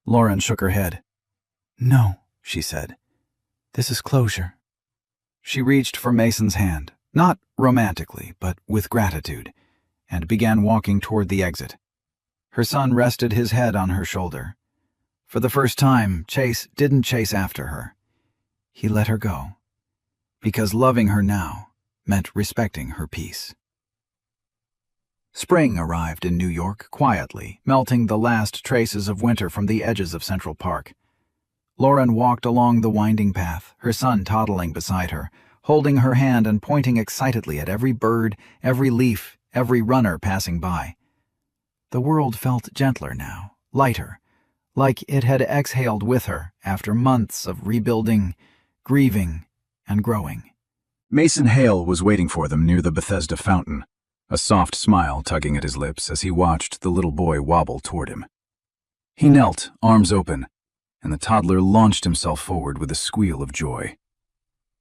Lauren shook her head. No, she said. This is closure. She reached for Mason's hand, not romantically, but with gratitude. and began walking toward the exit. Her son rested his head on her shoulder. For the first time, Chase didn't chase after her. He let her go, because loving her now meant respecting her peace. Spring arrived in New York quietly, melting the last traces of winter from the edges of Central Park. Lauren walked along the winding path, her son toddling beside her, holding her hand and pointing excitedly at every bird, every leaf, every runner passing by. The world felt gentler now, lighter, like it had exhaled with her after months of rebuilding, grieving, and growing. Mason Hale was waiting for them near the Bethesda fountain, a soft smile tugging at his lips as he watched the little boy wobble toward him. He knelt, arms open, and the toddler launched himself forward with a squeal of joy.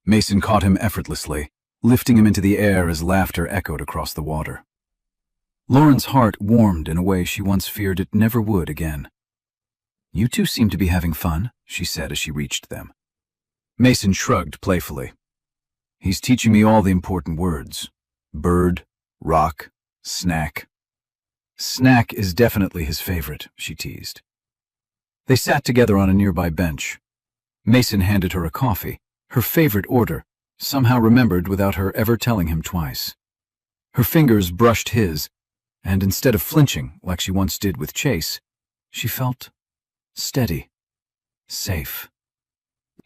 Mason caught him effortlessly, lifting him into the air as laughter echoed across the water. Lauren's heart warmed in a way she once feared it never would again. "You two seem to be having fun," she said as she reached them. Mason shrugged playfully. "He's teaching me all the important words. Bird, rock, snack." "Snack is definitely his favorite," she teased. They sat together on a nearby bench. Mason handed her a coffee, her favorite order, somehow remembered without her ever telling him twice. Her fingers brushed his, and instead of flinching like she once did with Chase, she felt steady, safe.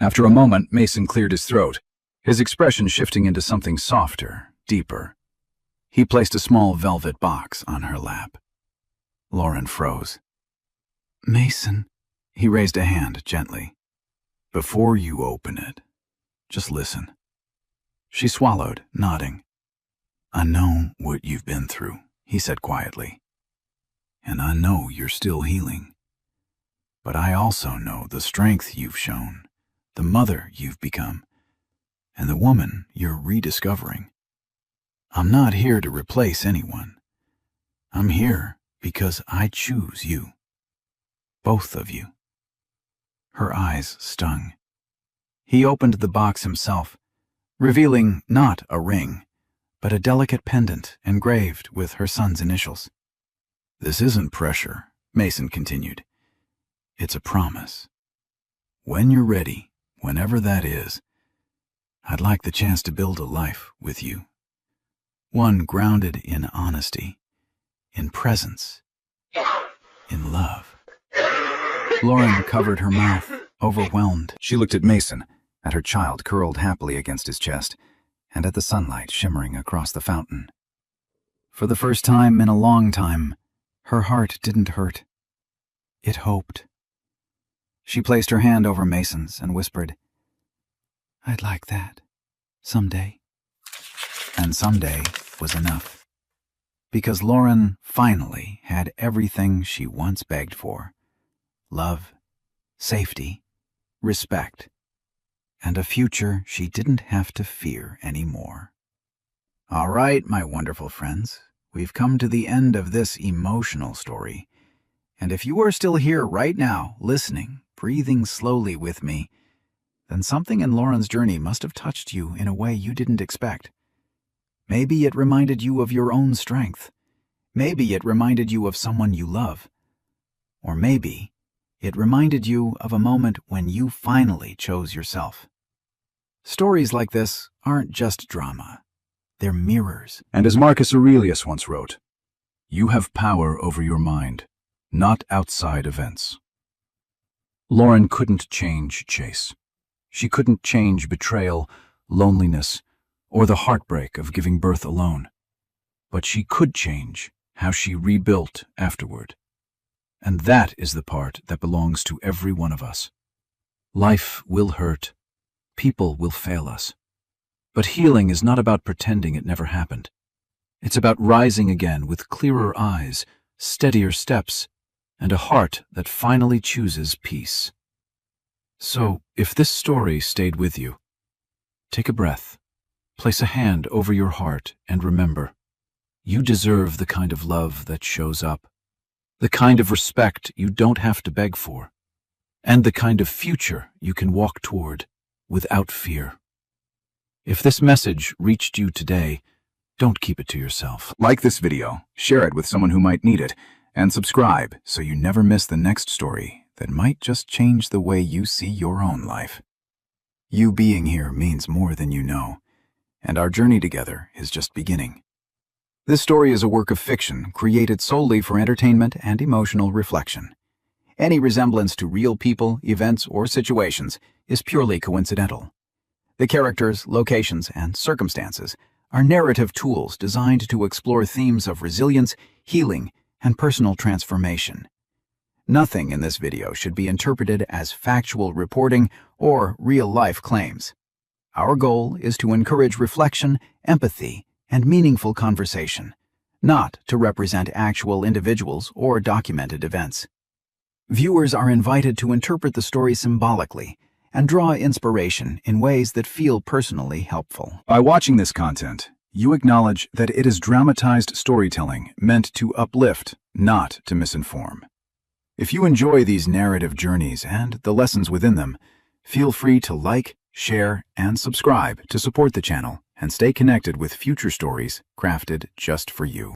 After a moment, Mason cleared his throat, his expression shifting into something softer, deeper. He placed a small velvet box on her lap. Lauren froze. "Mason," he raised a hand gently. "Before you open it, just listen." She swallowed, nodding. "I know what you've been through," he said quietly. "And I know you're still healing. But I also know the strength you've shown, the mother you've become, and the woman you're rediscovering. I'm not here to replace anyone. I'm here because I choose you. Both of you." Her eyes stung. He opened the box himself, revealing not a ring, but a delicate pendant engraved with her son's initials. "This isn't pressure," Mason continued. "It's a promise. When you're ready, whenever that is, I'd like the chance to build a life with you. One grounded in honesty, in presence, in love." Lauren covered her mouth, overwhelmed. She looked at Mason, at her child curled happily against his chest, and at the sunlight shimmering across the fountain. For the first time in a long time, her heart didn't hurt. It hoped. She placed her hand over Mason's and whispered, "I'd like that. Someday." And someday was enough. Because Lauren finally had everything she once begged for: love, safety, respect, and a future she didn't have to fear anymore. All right, my wonderful friends, we've come to the end of this emotional story. And if you are still here right now, listening, breathing slowly with me, then something in Lauren's journey must have touched you in a way you didn't expect. Maybe it reminded you of your own strength. Maybe it reminded you of someone you love. Or maybe it reminded you of a moment when you finally chose yourself. Stories like this aren't just drama. They're mirrors. And as Marcus Aurelius once wrote, "You have power over your mind, not outside events." Lauren couldn't change Chase. She couldn't change betrayal, loneliness, or the heartbreak of giving birth alone. But she could change how she rebuilt afterward. And that is the part that belongs to every one of us. Life will hurt. People will fail us. But healing is not about pretending it never happened. It's about rising again with clearer eyes, steadier steps, and a heart that finally chooses peace. So, if this story stayed with you, take a breath, place a hand over your heart, and remember, you deserve the kind of love that shows up, the kind of respect you don't have to beg for, and the kind of future you can walk toward without fear. If this message reached you today, Don't keep it to yourself. Like this video, share it with someone who might need it, and subscribe so you never miss the next story that might just change the way you see your own life. You being here means more than you know, and our journey together is just beginning. This story is a work of fiction created solely for entertainment and emotional reflection. Any resemblance to real people, events, or situations is purely coincidental. The characters, locations, and circumstances are narrative tools designed to explore themes of resilience, healing, and personal transformation. Nothing in this video should be interpreted as factual reporting or real-life claims. Our goal is to encourage reflection, empathy, and meaningful conversation, not to represent actual individuals or documented events. Viewers are invited to interpret the story symbolically and draw inspiration in ways that feel personally helpful. By watching this content, you acknowledge that it is dramatized storytelling meant to uplift, not to misinform. If you enjoy these narrative journeys and the lessons within them, feel free to like, share, and subscribe to support the channel and stay connected with future stories crafted just for you.